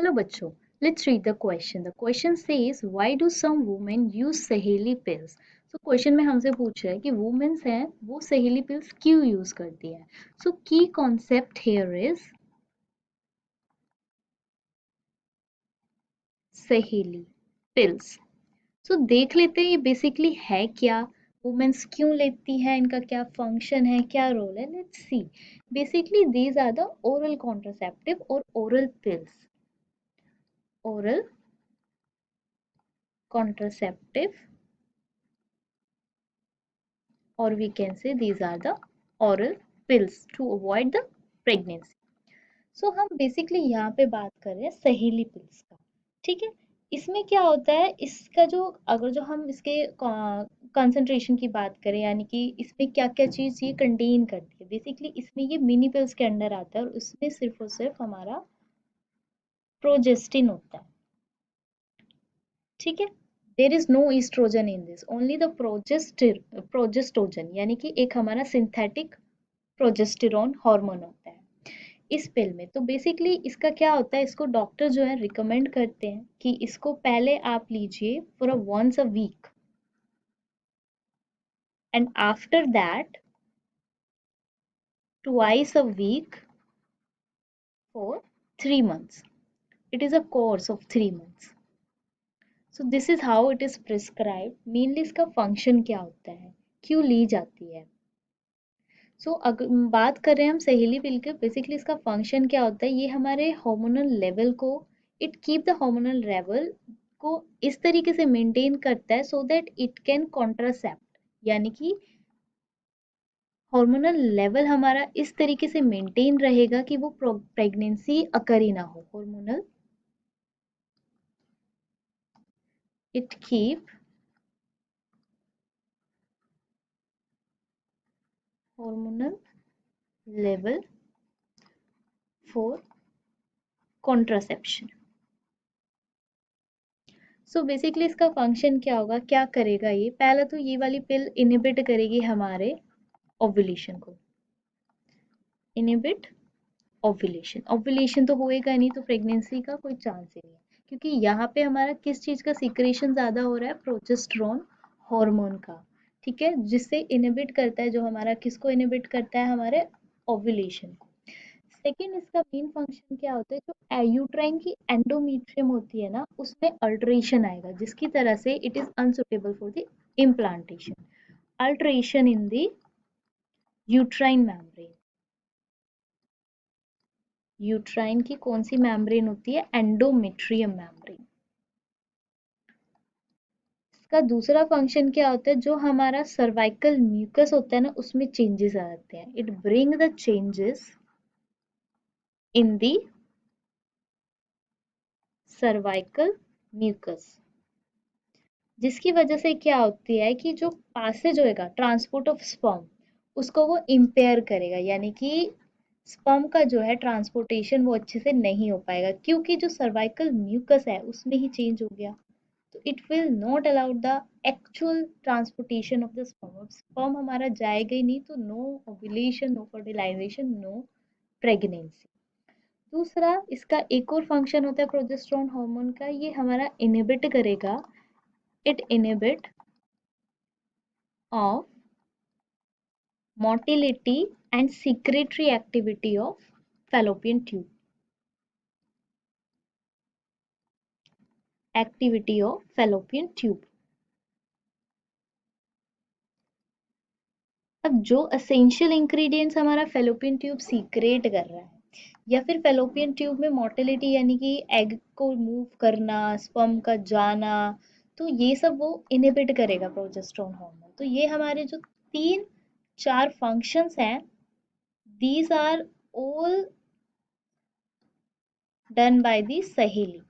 Hello बच्चों, let's read the question. The question says, why do some women use सहेली pills? So question में हमसे पूछ रहा है कि women हैं वो सहेली pills क्यों use करती है? So key concept here is सहेली pills. So देख लेते हैं ये basically है क्या? Women's क्यों लेती है? इनका क्या function है? क्या role है? Let's see. Basically these are the oral contraceptive or oral pills. Oral contraceptive, or we can say these are the oral pills to avoid the pregnancy. So हम बेसिकली यहाँ पे बात कर रहे हैं सहेली पिल्स का, ठीक है। इसमें क्या होता है, इसका जो अगर जो हम इसके कंसंट्रेशन की बात करें, यानी कि इसमें क्या क्या चीज़ ये कंटेन करती है, बेसिकली इसमें ये मिनी पिल्स के अंडर आता है और उसमें सिर्फ और सिर्फ हमारा प्रोजेस्टिन होता है, ठीक है। There is no oestrogen in this, only the progestogen, यानी कि एक हमारा सिंथेटिक प्रोजेस्टेरॉन हार्मोन होता है इस पिल में। तो बेसिकली इसका क्या होता है, इसको डॉक्टर जो है रिकमेंड करते हैं कि इसको पहले आप लीजिए for a once a week and after that twice a week for 3 months. It is a course of 3 months. So this is how it is prescribed. Mainly इसका फंक्शन क्या होता है, क्यों ली जाती है। अगर बात कर रहे हैं हम सहेली पिल के, बेसिकली इसका फंक्शन क्या होता है, ये हमारे हार्मोनल लेवल को, it keep the hormonal level को इस तरीके से मेंटेन करता है so that it can contracept, यानी कि हार्मोनल लेवल हमारा इस तरीके से मेंटेन रहेगा कि वो प्रेगनेंसी अकर ही ना हो। Hormonal, it keep hormonal level for contraception. Basically इसका फंक्शन क्या होगा, क्या करेगा ये, पहला तो ये वाली पिल इनहिबिट करेगी हमारे ओव्यूलेशन को, इनहिबिट ओव्यूलेशन। ओव्यूलेशन तो होएगा नहीं तो प्रेगनेंसी का कोई चांस ही नहीं है, क्योंकि यहाँ पे हमारा किस चीज का सीक्रेशन ज्यादा हो रहा है, प्रोजेस्टेरोन हार्मोन का, ठीक है, जिससे इनहिबिट करता है, जो हमारा किसको इनहिबिट करता है, हमारे ओव्यूलेशन को। सेकेंड इसका मेन फंक्शन क्या होता है, जो यूट्राइन की एंडोमेट्रियम होती है ना, उसमें अल्ट्रेशन आएगा जिसकी तरह से it is unsuitable for the implantation. Alteration in the uterine membrane, uterine की कौन सी मेम्ब्रेन होती है, एंडोमेट्रियम मेम्ब्रेन। इसका दूसरा फंक्शन क्या होता है, जो हमारा सर्वाइकल म्यूकस होता है ना, उसमें चेंजेस आ जाते हैं, it bring the changes in the cervical mucus, जिसकी वजह से क्या होती है कि जो पासेज होएगा, ट्रांसपोर्ट ऑफ स्पर्म, उसको वो इम्पेयर करेगा, यानी कि स्पर्म का जो है ट्रांसपोर्टेशन वो अच्छे से नहीं हो पाएगा, क्योंकि जो सर्वाइकल म्यूकस है उसमें ही चेंज हो गया। तो it will not allow the actual transportation of the sperm, sperm हमारा जाएगा ही नहीं, तो no ovulation, no fertilisation, no pregnancy. दूसरा इसका एक और फंक्शन होता है प्रोजेस्टेरोन हार्मोन का, ये हमारा इनहिबिट करेगा, it inhibit of motility and secretory activity of fallopian tube, activity of fallopian tube। अब जो असेंशियल इंग्रेडिएंट्स हमारा फेलोपियन ट्यूब सीक्रेट कर रहा है, या फिर फेलोपियन ट्यूब में मोटिलिटी, यानी कि एग को मूव करना, स्पर्म का जाना, तो ये सब वो इनहिबिट करेगा प्रोजेस्टेरोन हार्मोन। तो ये हमारे जो तीन चार फंक्शंस हैं, these are all done by the Saheli,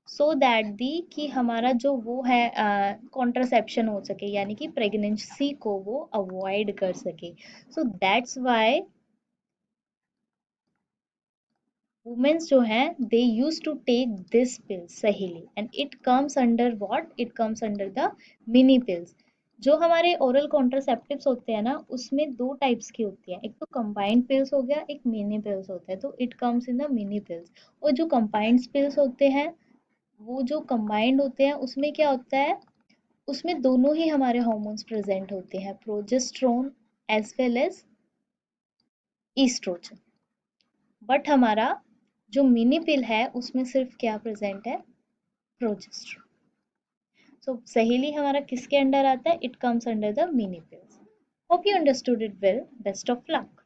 so that the कि हमारा जो वो है कॉन्ट्रासेप्शन हो सके, यानी कि प्रेगनेंसी को वो अवॉइड कर सके। सो दैट्स वाई वुमेन्स जो हैं दे यूज टू टेक दिस पिल सहेली, and it comes under what, it comes under the mini pills, जो हमारे ओरल कॉन्ट्रासेप्टिव्स होते हैं ना, उसमें दो टाइप्स की होती है, एक तो कंबाइंड पिल्स हो गया, एक मिनी पिल्स होता है, तो it comes in the mini pills. और जो कंबाइंड पिल्स होते हैं, वो जो कंबाइंड होते हैं उसमें क्या होता है, उसमें दोनों ही हमारे हार्मोन्स प्रेजेंट होते हैं, progesterone as well as oestrogen. But हमारा जो मिनी पिल है उसमें सिर्फ क्या प्रेजेंट है, प्रोजेस्टेरोन। सो सहेली हमारा किसके अंडर आता है, it comes under the mini pills. Hope you understood it well, best of luck.